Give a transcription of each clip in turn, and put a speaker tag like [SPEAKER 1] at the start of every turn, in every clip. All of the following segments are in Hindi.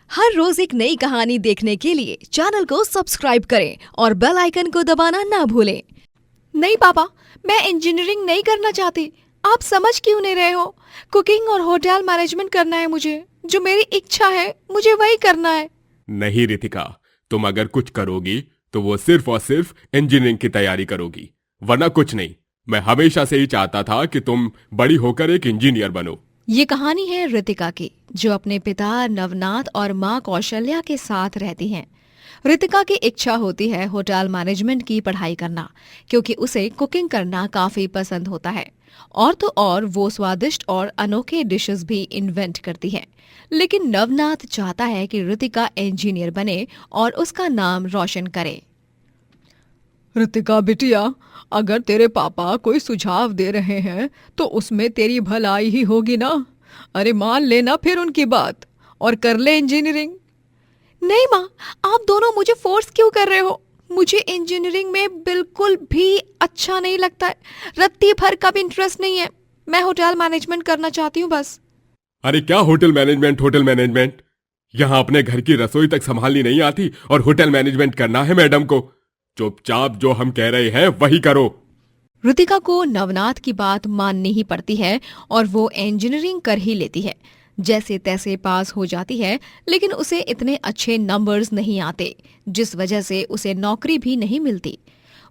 [SPEAKER 1] हर रोज एक नई कहानी देखने के लिए चैनल को सब्सक्राइब करें और बेल आइकन को दबाना ना भूलें।
[SPEAKER 2] नहीं पापा, मैं इंजीनियरिंग नहीं करना चाहती। आप समझ क्यों नहीं रहे हो? कुकिंग और होटल मैनेजमेंट करना है मुझे। जो मेरी इच्छा है मुझे वही करना है।
[SPEAKER 3] नहीं रितिका, तुम अगर कुछ करोगी तो वो सिर्फ और सिर्फ इंजीनियरिंग की तैयारी करोगी, वरना कुछ नहीं। मैं हमेशा से ही चाहता था कि तुम बड़ी होकर एक इंजीनियर बनो।
[SPEAKER 1] ये कहानी है रितिका की, जो अपने पिता नवनाथ और माँ कौशल्या के साथ रहती हैं। रितिका की इच्छा होती है होटल मैनेजमेंट की पढ़ाई करना, क्योंकि उसे कुकिंग करना काफी पसंद होता है। और तो और वो स्वादिष्ट और अनोखे डिशेस भी इन्वेंट करती है। लेकिन नवनाथ चाहता है कि रितिका इंजीनियर बने और उसका नाम रोशन करे।
[SPEAKER 2] रितिका बिटिया, अगर तेरे पापा कोई सुझाव दे रहे हैं तो उसमें तेरी भलाई ही होगी ना। अरे मान लेना फिर उनकी बात और कर ले इंजीनियरिंग। नहीं माँ, आप दोनों मुझे फोर्स क्यों कर रहे हो? मुझे इंजीनियरिंग में बिल्कुल भी अच्छा नहीं लगता है। रत्ती भर का भी इंटरेस्ट नहीं है। मैं होटल मैनेजमेंट करना चाहती हूँ बस।
[SPEAKER 3] अरे क्या होटल मैनेजमेंट? यहाँ अपने घर की रसोई तक संभालनी नहीं आती और होटल मैनेजमेंट करना है मैडम को? चुपचाप जो हम कह रहे हैं वही करो।
[SPEAKER 1] रितिका को नवनाथ की बात माननी ही पड़ती है और वो इंजीनियरिंग कर ही लेती है। जैसे तैसे पास हो जाती है, लेकिन उसे इतने अच्छे नंबर्स नहीं आते, जिस वजह से उसे नौकरी भी नहीं मिलती।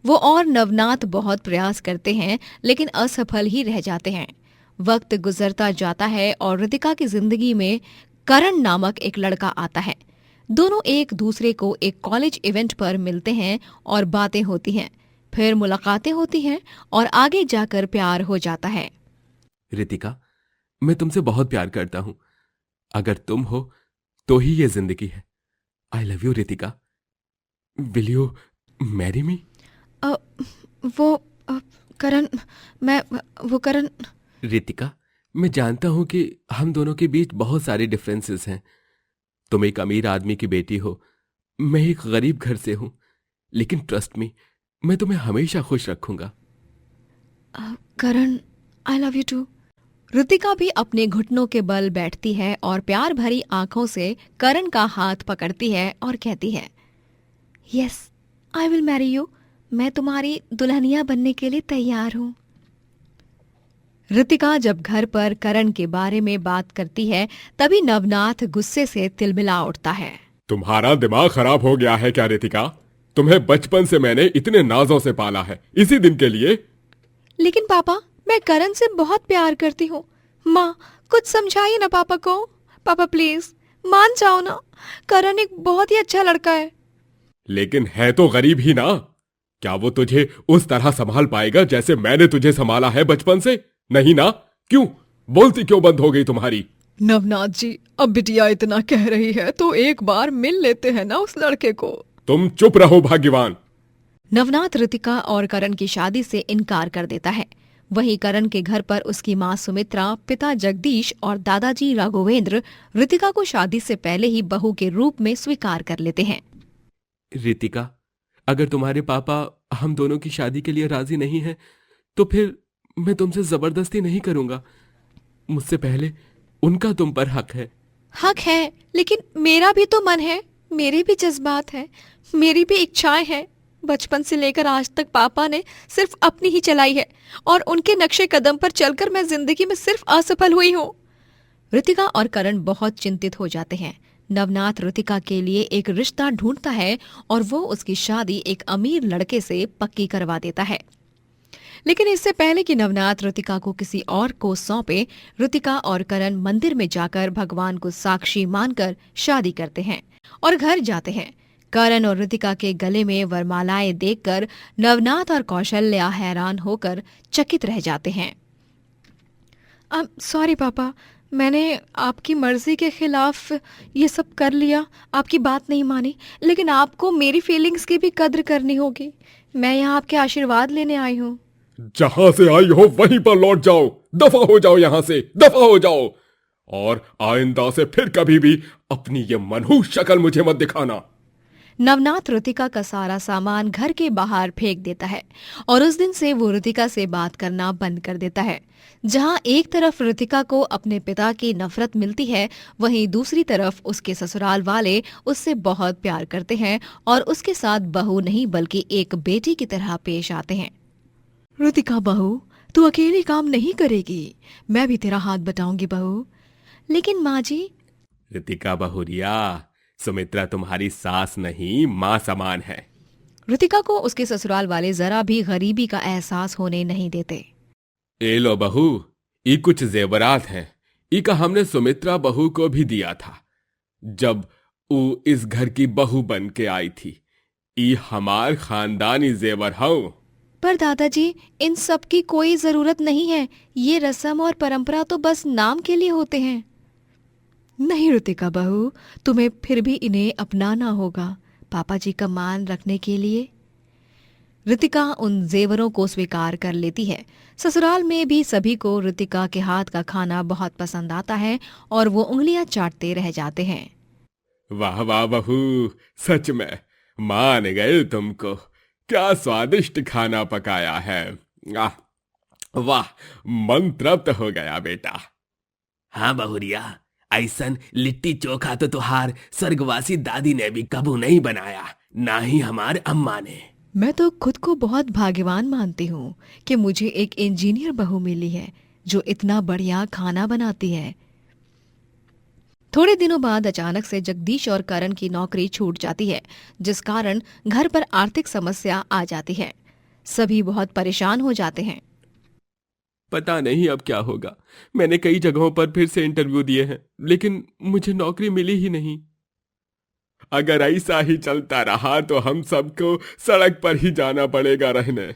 [SPEAKER 1] वो और नवनाथ बहुत प्रयास करते हैं, लेकिन असफल ही रह जाते हैं। वक्त गुजरता जाता है और रितिका की जिंदगी में करण नामक एक लड़का आता है। दोनों एक दूसरे को एक कॉलेज इवेंट पर मिलते हैं और बातें होती हैं। फिर मुलाकातें होती हैं और आगे जाकर प्यार हो जाता है।
[SPEAKER 3] रितिका, मैं तुमसे बहुत प्यार करता हूं। अगर तुम हो तो ही ये जिंदगी है। I love you Ritika. Will you marry me?
[SPEAKER 1] Karan.
[SPEAKER 3] Ritika, मैं जानता हूं कि हम दोनों के बीच बहुत सारे डिफरेंसेस हैं। तुम एक अमीर आदमी की बेटी हो, मैं एक गरीब घर से हूं, लेकिन ट्रस्ट मी, मैं तुम्हें हमेशा खुश रखूंगा।
[SPEAKER 1] Karan, I love you too. Ritika भी अपने घुटनों के बल बैठती है और प्यार भरी आंखों से करण का हाथ पकड़ती है और कहती है, yes, I will marry you. मैं तुम्हारी दुल्हनिया बनने के लिए तैयार हूँ। रितिका जब घर पर करण के बारे में बात करती है, तभी नवनाथ गुस्से से तिलमिला उठता है।
[SPEAKER 3] तुम्हारा दिमाग खराब हो गया है क्या रितिका? तुम्हें बचपन से मैंने इतने नाजों से पाला है, इसी दिन के लिए।
[SPEAKER 2] लेकिन पापा, मैं करण से बहुत प्यार करती हूँ। माँ, कुछ समझाइए ना पापा को। पापा प्लीज मान जाओ ना। करण एक बहुत ही अच्छा लड़का है।
[SPEAKER 3] लेकिन है तो गरीब ही ना। क्या वो तुझे उस तरह संभाल पाएगा जैसे मैंने तुझे संभाला है बचपन से? नहीं ना? क्यों बोलती क्यों बंद हो गई तुम्हारी?
[SPEAKER 2] नवनाथ जी, अब बिटिया इतना कह रही है तो एक बार मिल लेते हैं ना उस लड़के को।
[SPEAKER 3] तुम चुप रहो भाग्यवान।
[SPEAKER 1] नवनाथ रितिका और करण की शादी से इनकार कर देता है। वहीं करण के घर पर उसकी माँ सुमित्रा, पिता जगदीश और दादाजी राघवेंद्र रितिका को शादी से पहले ही बहू के रूप में स्वीकार कर लेते हैं।
[SPEAKER 3] रितिका, अगर तुम्हारे पापा हम दोनों की शादी के लिए राजी नहीं हैं, तो फिर मैं तुमसे जबरदस्ती नहीं करूंगा। मुझसे पहले उनका तुम पर हक है।
[SPEAKER 2] हक है, लेकिन मेरा भी तो मन है, मेरे भी जज्बात हैं, मेरी भी इच्छाएं हैं। बचपन से लेकर आज तक पापा ने सिर्फ अपनी ही चलाई है और उनके नक्शे कदम पर चलकर मैं जिंदगी में सिर्फ असफल हुई हूँ।
[SPEAKER 1] रितिका और करण बहुत चिंतित हो जाते हैं। नवनाथ रितिका के लिए एक रिश्ता ढूंढता है और वो उसकी शादी एक अमीर लड़के से पक्की करवा देता है। लेकिन इससे पहले कि नवनाथ रितिका को किसी और को सौंपे, रितिका और करण मंदिर में जाकर भगवान को साक्षी मानकर शादी करते हैं और घर जाते हैं। करण और रितिका के गले में वरमालाएं देखकर नवनाथ और कौशल्या हैरान होकर चकित रह जाते हैं।
[SPEAKER 2] सॉरी पापा, मैंने आपकी मर्जी के खिलाफ ये सब कर लिया, आपकी बात नहीं मानी। लेकिन आपको मेरी फीलिंग्स की भी कद्र करनी होगी। मैं यहाँ आपके आशीर्वाद लेने आई हूँ।
[SPEAKER 3] जहां से आई हो वहीं पर लौट जाओ। दफा हो जाओ, यहां से दफा हो जाओ। और आइंदा से फिर कभी भी अपनी ये मनहूस शक्ल मुझे मत दिखाना।
[SPEAKER 1] नवनाथ ऋतिका का सारा सामान घर के बाहर फेंक देता है और उस दिन से वो ऋतिका से बात करना बंद कर देता है। जहां एक तरफ ऋतिका को अपने पिता की नफरत मिलती है, वहीं दूसरी तरफ उसके ससुराल वाले उससे बहुत प्यार करते हैं और उसके साथ बहू नहीं बल्कि एक बेटी की तरह पेश आते हैं।
[SPEAKER 2] ऋतिका बहू, तू अकेली काम नहीं करेगी, मैं भी तेरा हाथ बटाऊंगी बहू।
[SPEAKER 1] लेकिन माँ जी।
[SPEAKER 3] ऋतिका बहुरिया, सुमित्रा तुम्हारी सास नहीं माँ समान है।
[SPEAKER 1] ऋतिका को उसके ससुराल वाले जरा भी गरीबी का एहसास होने नहीं देते।
[SPEAKER 3] ए लो बहू, ई कुछ जेवरात हैं। ई का हमने सुमित्रा बहू को भी दिया था जब वो इस घर की बहू बन के आई थी। ई हमार खानदानी जेवर हौ।
[SPEAKER 1] पर दादाजी, इन सब की कोई जरूरत नहीं है। ये रस्म और परंपरा तो बस नाम के लिए होते हैं।
[SPEAKER 2] नहीं ऋतिका बहू, तुम्हें फिर भी इन्हें अपनाना होगा, पापा जी का मान रखने के लिए।
[SPEAKER 1] ऋतिका उन जेवरों को स्वीकार कर लेती है। ससुराल में भी सभी को ऋतिका के हाथ का खाना बहुत पसंद आता है और वो उंगलियां चाटते रह जाते हैं।
[SPEAKER 3] वाह वाह बहू, सच में मान गए तुमको। क्या स्वादिष्ट खाना पकाया है। आह, वाह, मन तृप्त हो गया बेटा।
[SPEAKER 4] हाँ बहुरिया, ऐसन लिट्टी चोखा तो तुहार स्वर्गवासी दादी ने भी कबू नहीं बनाया, ना ही हमार अम्मा ने।
[SPEAKER 2] मैं तो खुद को बहुत भाग्यवान मानती हूँ कि मुझे एक इंजीनियर बहू मिली है जो इतना बढ़िया खाना बनाती है।
[SPEAKER 1] थोड़े दिनों बाद अचानक से जगदीश और करण की नौकरी छूट जाती है, जिस कारण घर पर आर्थिक समस्या आ जाती है। सभी बहुत परेशान हो जाते हैं।
[SPEAKER 3] पता नहीं अब क्या होगा। मैंने कई जगहों पर फिर से इंटरव्यू दिए हैं, लेकिन मुझे नौकरी मिली ही नहीं। अगर ऐसा ही चलता रहा तो हम सबको सड़क पर ही जाना पड़ेगा रहने।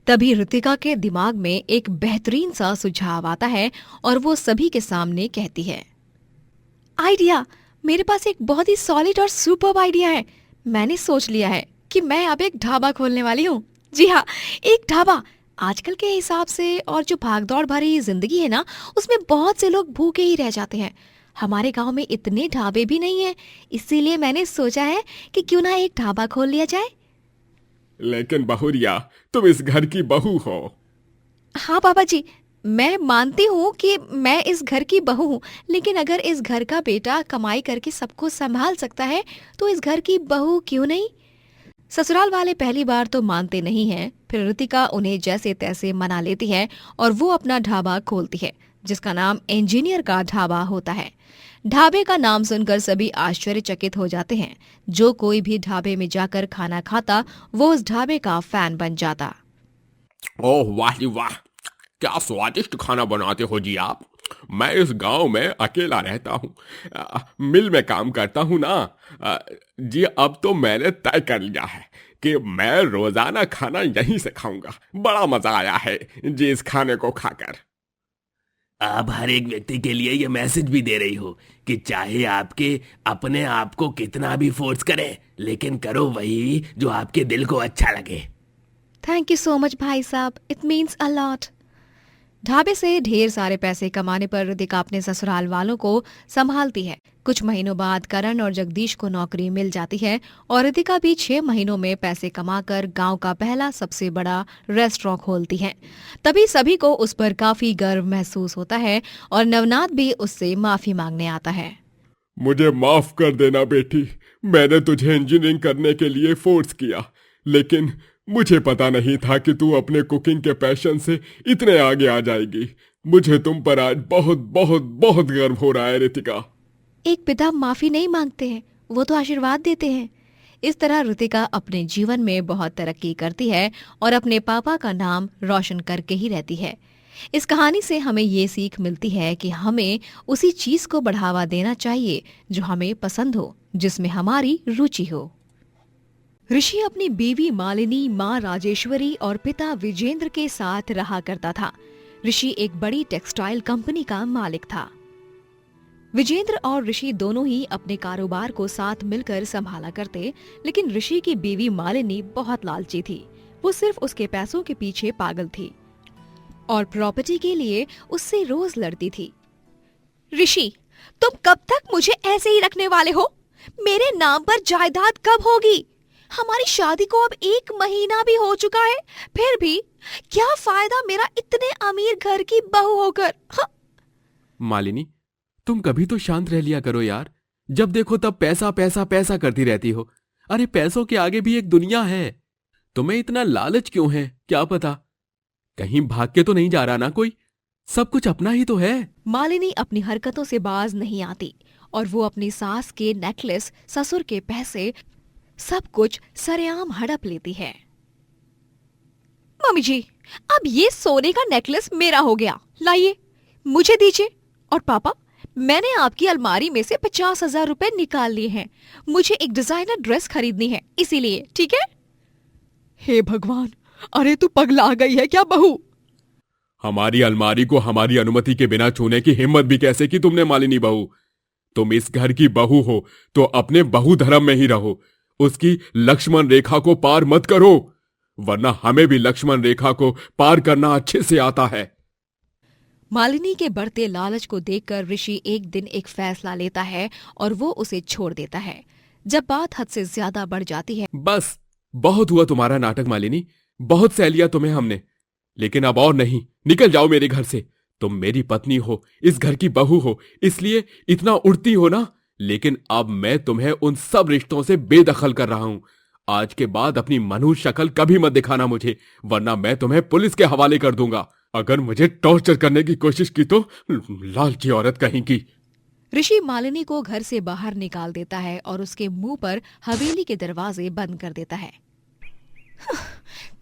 [SPEAKER 1] तभी ऋतिका के दिमाग में एक बेहतरीन सा सुझाव आता है और वो सभी के सामने कहती है, आइडिया, मेरे पास एक बहुत ही सॉलिड और सुपर्ब आइडिया है। मैंने सोच लिया है कि मैं अब एक ढाबा खोलने वाली हूँ। जी हाँ, एक ढाबा। आजकल के हिसाब से और जो भागदौड़ भरी जिंदगी है ना, उसमें बहुत से लोग भूखे ही रह जाते हैं। हमारे गांव में इतने ढाबे भी नहीं है, इसीलिए मैंने सोचा है कि क्यों ना एक ढाबा खोल लिया जाए।
[SPEAKER 3] लेकिन बहुरिया, तुम इस घर की बहू हो।
[SPEAKER 1] हाँ पापा जी, मैं मानती हूँ कि मैं इस घर की बहू हूँ, लेकिन अगर इस घर का बेटा कमाई करके सबको संभाल सकता है तो इस घर की बहू क्यों नहीं। ससुराल वाले पहली बार तो मानते नहीं हैं, फिर ऋतिका उन्हें जैसे तैसे मना लेती है और वो अपना ढाबा खोलती है, जिसका नाम इंजीनियर का ढाबा होता है। ढाबे का नाम सुनकर सभी आश्चर्यचकित हो जाते हैं। जो कोई भी ढाबे में जाकर खाना खाता वो उस ढाबे का फैन बन जाता।
[SPEAKER 3] ओह वाह जी वाह, क्या स्वादिष्ट खाना बनाते हो जी आप। मैं इस गांव में अकेला रहता हूँ, मिल में काम करता हूँ ना। जी अब तो मैंने तय कर लिया है कि मैं रोजाना खाना यहीं से खाऊंगा। बड़ा मजा आया है जी इस खाने को खाकर।
[SPEAKER 4] आप हर एक व्यक्ति के लिए ये मैसेज भी दे रही हो कि चाहे आपके अपने आप को कितना भी फोर्स करें, लेकिन करो वही जो आपके दिल को अच्छा लगे।
[SPEAKER 1] थैंक यू सो मच भाई साहब, इट मीन्स अ लॉट। ढाबे से ढेर सारे पैसे कमाने पर ऋतिका अपने ससुराल वालों को संभालती है। कुछ महीनों बाद करण और जगदीश को नौकरी मिल जाती है और ऋतिका भी 6 महीनों में पैसे कमाकर गांव का पहला सबसे बड़ा रेस्टोरेंट खोलती है। तभी सभी को उस पर काफी गर्व महसूस होता है और नवनाथ भी उससे माफी मांगने आता है।
[SPEAKER 3] मुझे माफ कर देना बेटी, मैंने तुझे इंजीनियरिंग करने के लिए फोर्स किया, लेकिन मुझे पता नहीं था कि तू अपने कुकिंग के पैशन से इतने आगे आ जाएगी। मुझे तुम पर आज बहुत बहुत बहुत गर्व हो रहा है ऋतिका।
[SPEAKER 1] एक पिता माफी नहीं मांगते हैं, वो तो आशीर्वाद देते हैं। इस तरह ऋतिका अपने जीवन में बहुत तरक्की करती है और अपने पापा का नाम रोशन करके ही रहती है। इस कहानी से हमें ये सीख मिलती है कि हमें उसी चीज को बढ़ावा देना चाहिए जो हमें पसंद हो, जिसमें हमारी रुचि हो। ऋषि अपनी बीवी मालिनी, माँ राजेश्वरी और पिता विजेंद्र के साथ रहा करता था। ऋषि एक बड़ी टेक्सटाइल कंपनी का मालिक था। विजेंद्र और ऋषि दोनों ही अपने कारोबार को साथ मिलकर संभाला करते, लेकिन ऋषि की बीवी मालिनी बहुत लालची थी। वो सिर्फ उसके पैसों के पीछे पागल थी और प्रॉपर्टी के लिए उससे रोज लड़ती थी। ऋषि, तुम कब तक मुझे ऐसे ही रखने वाले हो? मेरे नाम पर जायदाद कब होगी? हमारी शादी को अब 1 महीना भी हो चुका है, फिर भी क्या फायदा मेरा इतने अमीर घर की बहू होकर? हाँ।
[SPEAKER 3] मालिनी, तुम कभी तो शांत रह लिया करो यार। जब देखो तब पैसा पैसा पैसा करती रहती हो। अरे पैसों के आगे भी एक दुनिया है। तुम्हें इतना लालच क्यों है, क्या पता कहीं भाग के तो नहीं जा रहा ना कोई? सब कुछ अपना ही तो है।
[SPEAKER 1] मालिनी अपनी हरकतों से बाज नहीं आती और वो अपनी सास के नेकलेस, ससुर के पैसे, सब कुछ सरेआम हड़प लेती है। मम्मी जी, अब ये सोने का नेकलेस मेरा हो गया, लाइए मुझे दीजिए। और पापा, मैंने आपकी अलमारी में से 50,000 रुपए निकाल लिए हैं। मुझे एक डिजाइनर ड्रेस खरीदनी है, इसीलिए, ठीक है?
[SPEAKER 2] हे भगवान, अरे तू पगला गई है क्या बहू?
[SPEAKER 3] हमारी अलमारी को हमारी अनुमति के बिना छूने की हिम्मत भी कैसे की तुमने मालिनी बहू? तुम इस घर की बहू हो तो अपने बहू धर्म में ही रहो। उसकी लक्ष्मण रेखा को पार मत करो, वरना हमें भी लक्ष्मण रेखा को पार करना अच्छे से आता है।
[SPEAKER 1] मालिनी के बढ़ते लालच को देखकर ऋषि एक दिन एक फैसला लेता है और वो उसे छोड़ देता है। जब बात हद से ज्यादा बढ़ जाती है।
[SPEAKER 3] बस बहुत हुआ तुम्हारा नाटक मालिनी, बहुत सह लिया तुम्हें हमने, लेकिन अब और नहीं। निकल जाओ मेरे घर से। तुम मेरी पत्नी हो, इस घर की बहू हो, इसलिए इतना उड़ती हो ना, लेकिन अब मैं तुम्हें उन सब रिश्तों से बेदखल कर रहा हूं। आज के बाद अपनी मनुष्य शक्ल कभी मत दिखाना मुझे, वरना मैं तुम्हें पुलिस के हवाले कर दूंगा। अगर मुझे टॉर्चर करने की कोशिश की तो लालची औरत कहीं की।
[SPEAKER 1] ऋषि मालिनी को घर से बाहर निकाल देता है और उसके मुंह पर हवेली के दरवाजे बंद कर देता है।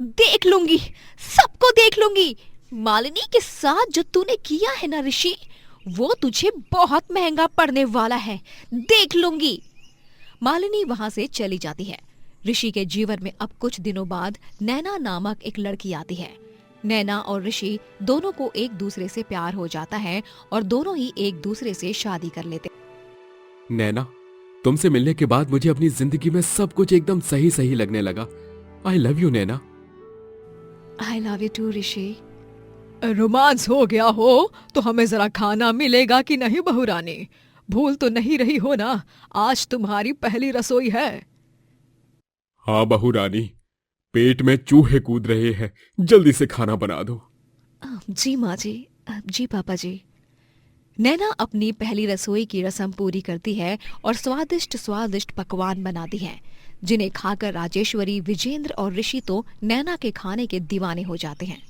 [SPEAKER 1] देख लूंगी, सबको देख लूंगी। मालिनी के साथ जो तूने किया है ना ऋषि, वो तुझे बहुत महंगा पड़ने वाला है, देख लूंगी। मालिनी वहां से चली जाती है। ऋषि के जीवन में अब कुछ दिनों बाद नैना नामक एक लड़की आती है। नैना और ऋषि दोनों को एक दूसरे से प्यार हो जाता है और दोनों ही एक दूसरे से शादी कर लेते।
[SPEAKER 3] नैना, तुमसे मिलने के बाद मुझे अपनी जिंदगी में सब कुछ एकदम सही सही लगने लगा। I love you Naina.
[SPEAKER 1] I love you too Rishi.
[SPEAKER 2] Romance हो गया हो तो हमें जरा खाना मिलेगा कि नहीं बहू रानी? भूल तो नहीं रही हो ना, आज तुम्हारी पहली रसोई है।
[SPEAKER 3] हाँ बहू रानी, पेट में चूहे कूद रहे हैं, जल्दी से खाना बना दो।
[SPEAKER 1] जी माँ जी, जी पापा जी। नैना अपनी पहली रसोई की रस्म पूरी करती है और स्वादिष्ट स्वादिष्ट पकवान बनाती है, जिन्हें खाकर राजेश्वरी, विजेंद्र और ऋषि तो नैना के खाने के दीवाने हो जाते हैं।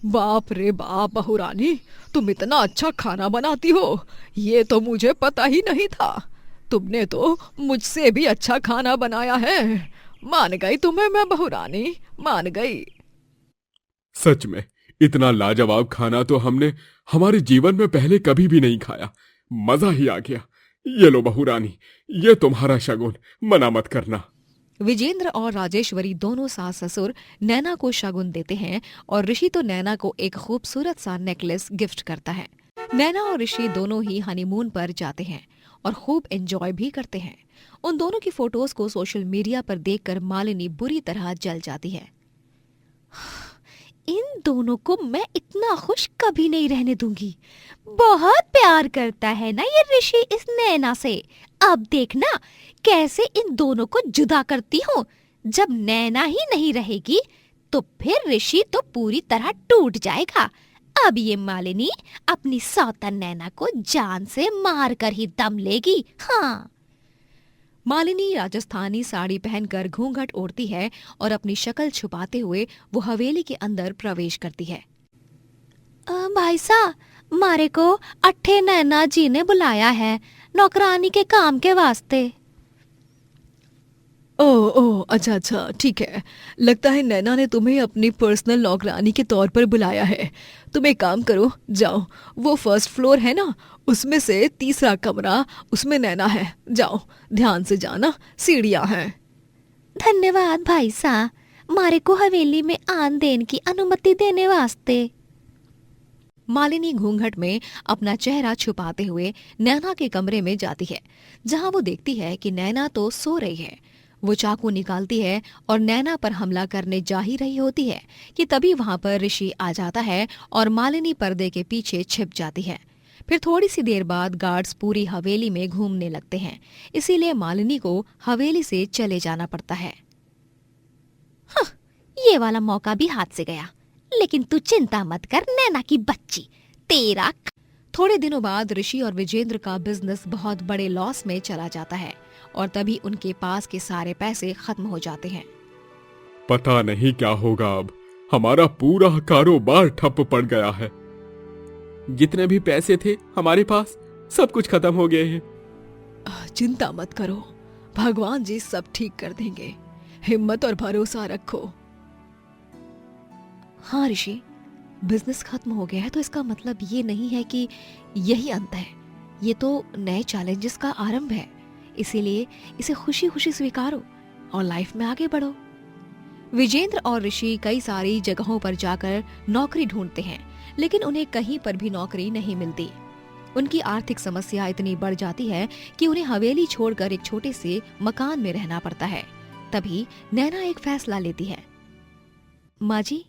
[SPEAKER 2] बाप रे बाप बहू रानी, तुम इतना अच्छा खाना बनाती हो, ये तो मुझे पता ही नहीं था। तुमने तो मुझसे भी अच्छा खाना बनाया है। मान गई तुम्हें मैं बहू रानी, मान गई।
[SPEAKER 3] सच में इतना लाजवाब खाना तो हमने हमारे जीवन में पहले कभी भी नहीं खाया। मजा ही आ गया। ये लो बहू रानी, ये तुम्हारा शगुन, मना मत करना।
[SPEAKER 1] विजेंद्र और राजेश्वरी दोनों सास ससुर नैना को शगुन देते हैं और ऋषि तो नैना को एक खूबसूरत सा नेकलेस गिफ्ट करता है। नैना और ऋषि दोनों ही हनीमून पर जाते हैं और खूब एंजॉय भी करते हैं। उन दोनों की फोटोज को सोशल मीडिया पर देखकर मालिनी बुरी तरह जल जाती है। इन दोनों को मैं इतना खुश कभी नहीं रहने दूंगी। बहुत प्यार करता है ना ये ऋषि इस नैना से। अब देखना कैसे इन दोनों को जुदा करती हूँ। जब नैना ही नहीं रहेगी तो फिर ऋषि तो पूरी तरह टूट जाएगा। अब ये मालिनी अपनी सौतन नैना को जान से मार कर ही दम लेगी। हाँ। मालिनी राजस्थानी साड़ी पहनकर घूंघट ओढ़ती है और अपनी शक्ल छुपाते हुए वो हवेली के अंदर प्रवेश करती है। भाई साहब, मारे को अट्ठे नैना जी ने बुलाया है नौकरानी के काम के वास्ते।
[SPEAKER 2] ओह अच्छा अच्छा, ठीक है। लगता है नैना ने तुम्हें अपनी पर्सनल नौकरानी के तौर पर बुलाया है। तुम एक काम करो, जाओ, वो फर्स्ट फ्लोर है ना, उसमें से तीसरा कमरा, उसमें नैना है। जाओ, ध्यान से जाना, सीढ़ियां हैं।
[SPEAKER 1] धन्यवाद भाई साहब, मारे को हवेली में आन देन की अनुमति देने वास्ते। मालिनी घूंघट में अपना चेहरा छुपाते हुए नैना के कमरे में जाती है, जहां वो देखती है कि नैना तो सो रही है। वो चाकू निकालती है और नैना पर हमला करने जा ही रही होती है कि तभी वहां पर ऋषि आ जाता है और मालिनी पर्दे के पीछे छिप जाती है। फिर थोड़ी सी देर बाद गार्ड्स पूरी हवेली में घूमने लगते हैं, इसीलिए मालिनी को हवेली से चले जाना पड़ता है।
[SPEAKER 5] ये वाला मौका भी हाथ से गया, लेकिन तू चिंता मत कर नैना की बच्ची, तेरा।
[SPEAKER 1] थोड़े दिनों बाद ऋषि और विजेंद्र का बिजनेस बहुत बड़े लॉस में चला जाता है और तभी उनके पास के सारे पैसे खत्म हो जाते हैं।
[SPEAKER 3] पता नहीं क्या होगा अब, हमारा पूरा कारोबार ठप पड़ गया है। जितने भी पैसे थे हमारे पास सब कुछ खत्म हो गए हैं।
[SPEAKER 2] चिंता मत करो, भगवान जी सब ठीक कर देंगे, हिम्मत और भरोसा रखो।
[SPEAKER 1] हाँ ऋषि, बिजनेस खत्म हो गया है तो इसका मतलब ये नहीं है कि यही अंत है। ये तो नए चैलेंजेस का आरंभ है, इसीलिए इसे खुशी खुशी स्वीकारो और लाइफ में आगे बढ़ो। विजेंद्र और ऋषि कई सारी जगहों पर जाकर नौकरी ढूंढते हैं, लेकिन उन्हें कहीं पर भी नौकरी नहीं मिलती। उनकी आर्थिक समस्या इतनी बढ़ जाती है कि उन्हें हवेली छोड़कर एक छोटे से मकान में रहना पड़ता है। तभी नैना एक फैसला लेती है। माँ जी,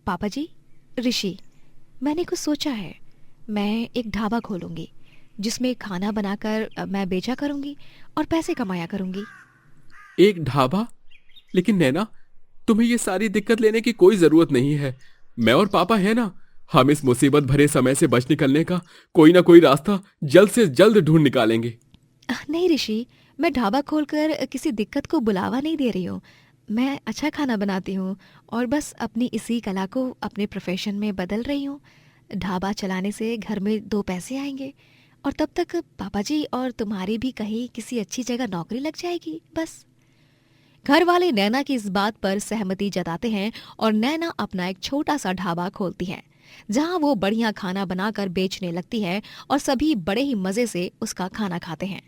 [SPEAKER 1] पापा जी, ऋषि, मैंने कुछ सोचा है। मैं एक ढाबा खोलूंगी जिसमें खाना बनाकर मैं बेचा करूंगी और पैसे कमाया करूंगी।
[SPEAKER 3] एक ढाबा? लेकिन नैना, तुम्हें ये सारी दिक्कत लेने की कोई जरूरत नहीं है। मैं और पापा है ना, हम इस मुसीबत भरे समय से बच निकलने का कोई ना कोई रास्ता जल्द से जल्द ढूंढ निकालेंगे।
[SPEAKER 1] नहीं ऋषि, मैं ढाबा खोलकर किसी दिक्कत को बुलावा नहीं दे रही हूँ। मैं अच्छा खाना बनाती हूँ और बस अपनी इसी कला को अपने प्रोफेशन में बदल रही हूँ। ढाबा चलाने से घर में 2 पैसे आएंगे और तब तक पापा जी और तुम्हारी भी कहीं किसी अच्छी जगह नौकरी लग जाएगी। बस। घर वाले नैना की इस बात पर सहमति जताते हैं और नैना अपना एक छोटा सा ढाबा खोलती है जहां वो बढ़िया खाना बनाकर बेचने लगती है और सभी बड़े ही मजे से उसका खाना खाते हैं।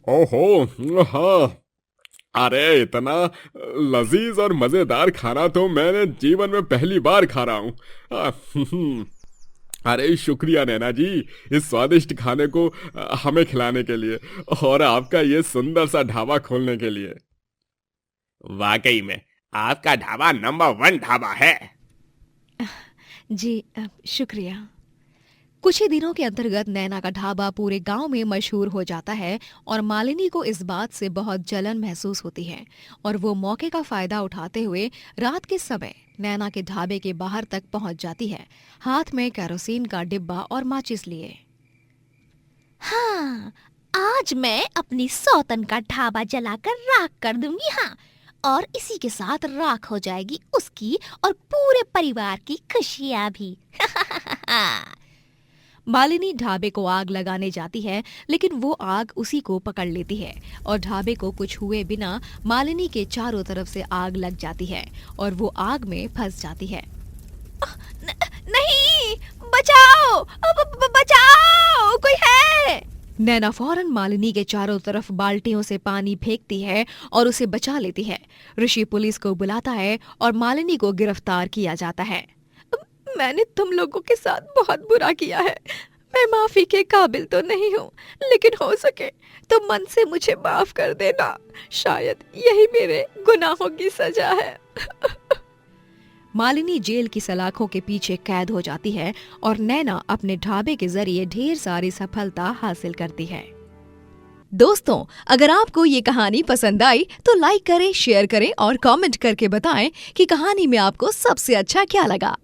[SPEAKER 3] ओहो, हाँ, अरे इतना लजीज और मजेदार खाना तो मैंने जीवन में पहली बार खा रहा हूँ। अरे शुक्रिया नैना जी, इस स्वादिष्ट खाने को हमें खिलाने के लिए और आपका ये सुंदर सा ढाबा खोलने के लिए।
[SPEAKER 4] वाकई में आपका ढाबा नंबर 1 ढाबा है।
[SPEAKER 1] जी शुक्रिया। कुछ ही दिनों के अंतर्गत नैना का ढाबा पूरे गांव में मशहूर हो जाता है और मालिनी को इस बात से बहुत जलन महसूस होती है और वो मौके का फायदा उठाते हुए रात के समय नैना के ढाबे के बाहर तक पहुंच जाती है, हाथ में केरोसिन का डिब्बा और माचिस लिए।
[SPEAKER 5] हाँ, आज मैं अपनी सौतन का ढाबा जलाकर राख कर दूंगी। हाँ, और इसी के साथ राख हो जाएगी उसकी और पूरे परिवार की खुशियां भी।
[SPEAKER 1] मालिनी ढाबे को आग लगाने जाती है, लेकिन वो आग उसी को पकड़ लेती है और ढाबे को कुछ हुए बिना मालिनी के चारों तरफ से आग लग जाती है और वो आग में फंस जाती है।
[SPEAKER 5] नहीं, बचाओ, बचाओ, कोई है।
[SPEAKER 1] नैना फौरन मालिनी के चारों तरफ बाल्टियों से पानी फेंकती है और उसे बचा लेती है। ऋषि पुलिस को बुलाता है और मालिनी को गिरफ्तार किया जाता है।
[SPEAKER 2] मैंने तुम लोगों के साथ बहुत बुरा किया है। मैं माफी के काबिल तो नहीं हूँ, लेकिन हो सके तो मन से मुझे माफ कर देना। शायद यही मेरे गुनाहों की सजा है।
[SPEAKER 1] मालिनी जेल की सलाखों के पीछे कैद हो जाती है और नैना अपने ढाबे के जरिए ढेर सारी सफलता हासिल करती है।
[SPEAKER 6] दोस्तों, अगर आपको ये कहानी पसंद आई तो लाइक करें, शेयर करें और कमेंट करके बताएं कि कहानी में आपको सबसे अच्छा क्या लगा।